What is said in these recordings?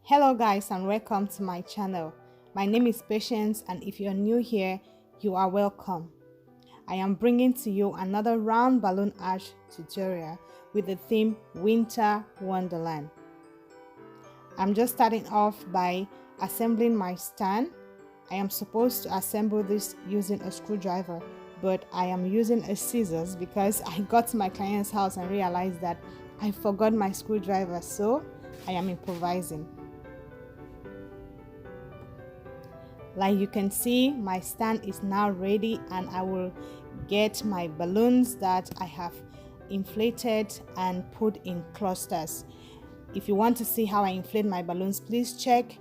Hello guys and welcome to my channel. My name is Patience, and if you're new here, you are welcome. I am bringing to you another round balloon arch tutorial with the theme Winter Wonderland. I'm just starting off by assembling my stand. I am supposed to assemble this using a screwdriver, but I am using a scissors because I got to my client's house and realized that I forgot my screwdriver, so I am improvising. Like you can see, my stand is now ready, and I will get my balloons that I have inflated and put in clusters. If you want to see how I inflate my balloons, please check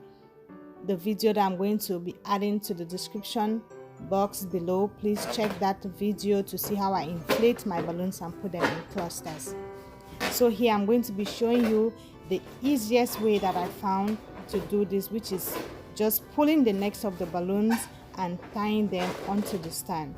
the video that I'm going to be adding to the description box below. Please check that video to see how I inflate my balloons and put them in clusters. So here I'm going to be showing you the easiest way that I found to do this, which is just pulling the necks of the balloons and tying them onto the stand.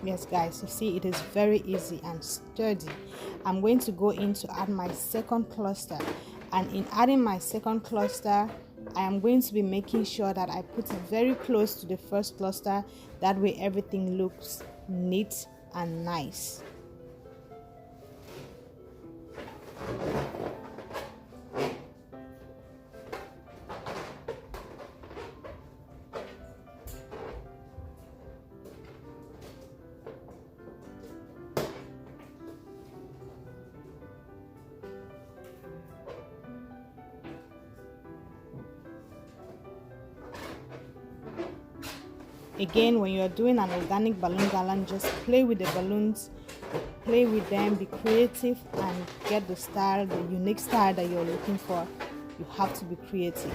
Yes guys, you see it is very easy and sturdy. I'm going to go in to add my second cluster, and in adding my second cluster I am going to be making sure that I put it very close to the first cluster. That way everything looks neat and nice. Again, when you're doing an organic balloon garland, just play with the balloons, play with them, be creative, and get the style, the unique style that you're looking for. You have to be creative.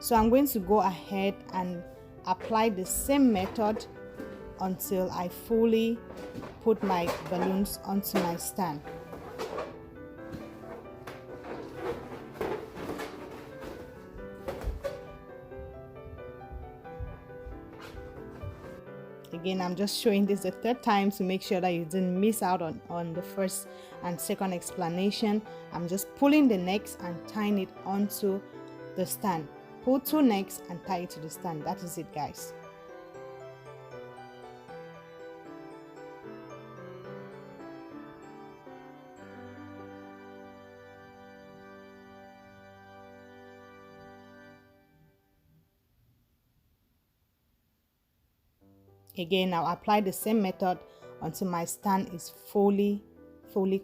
So I'm going to go ahead and apply the same method until I fully put my balloons onto my stand. Again, I'm just showing this the third time to make sure that you didn't miss out on the first and second explanation. I'm just pulling the necks and tying it onto the stand. Pull two necks and tie it to the stand. That is it, guys. Again, I'll apply the same method until my stand is fully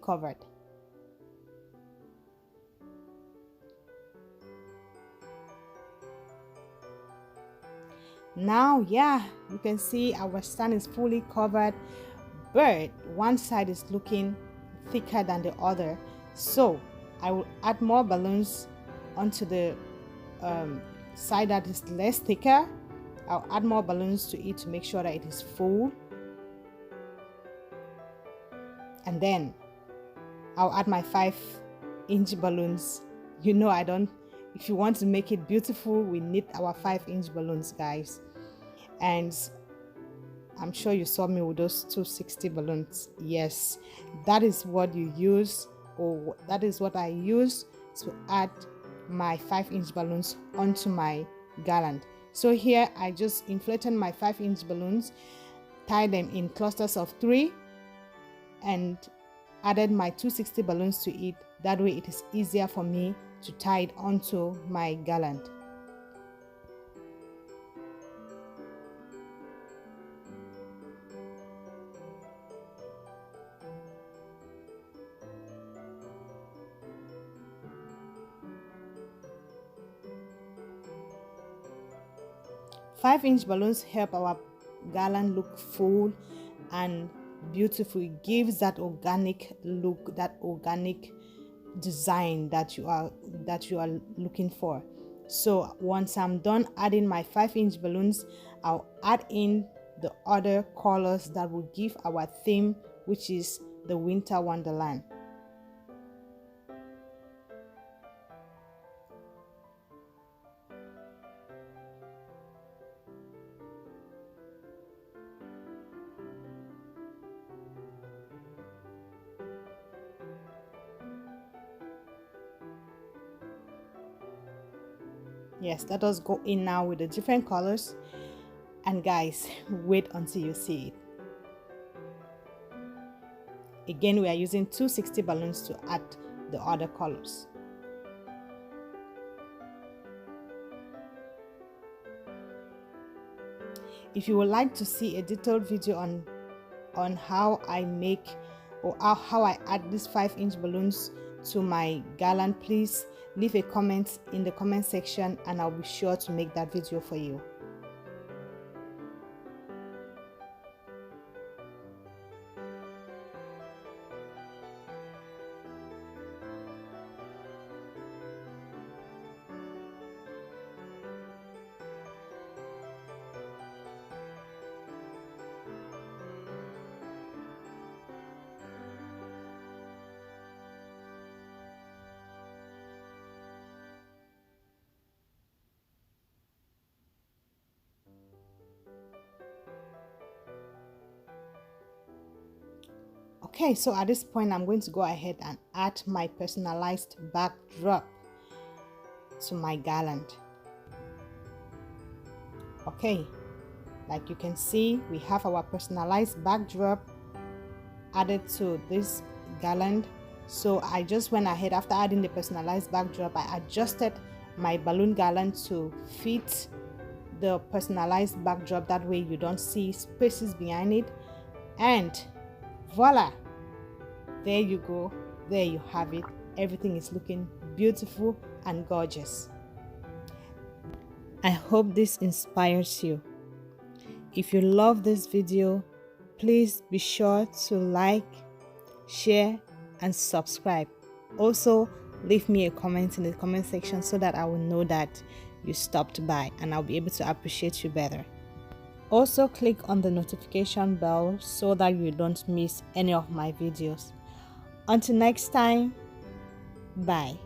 covered. Now, yeah, you can see our stand is fully covered, but one side is looking thicker than the other. So I will add more balloons onto the side that is less thicker. I'll add more balloons to it to make sure that it is full, and then I'll add my 5-inch balloons. You know, if you want to make it beautiful, we need our 5-inch balloons, guys. And I'm sure you saw me with those 260 balloons. Yes, that is what you use, or that is what I use to add my 5-inch balloons onto my garland. So here I just inflated my 5-inch balloons, tied them in clusters of 3, and added my 260 balloons to it. That way it is easier for me to tie it onto my garland. Five-inch balloons help our garland look full and beautiful. It gives that organic look, that organic design that you are looking for. So once I'm done adding my 5-inch balloons, I'll add in the other colors that will give our theme, which is the winter wonderland. Yes, let us go in now with the different colors, and guys, wait until you see it. Again, we are using 260 balloons to add the other colors. If you would like to see a detailed video on how I make or how I add these 5-inch balloons to my garland, please leave a comment in the comment section and I'll be sure to make that video for you. Okay, so at this point I'm going to go ahead and add my personalized backdrop to my garland. Okay, like you can see, we have our personalized backdrop added to this garland. So I just went ahead, after adding the personalized backdrop, I adjusted my balloon garland to fit the personalized backdrop. That way you don't see spaces behind it, and voila, there you go, there you have it. Everything is looking beautiful and gorgeous. I hope this inspires you. If you love this video, please be sure to like, share and subscribe. Also, leave me a comment in the comment section so that I will know that you stopped by and I'll be able to appreciate you better. Also, click on the notification bell so that you don't miss any of my videos. Until next time, bye.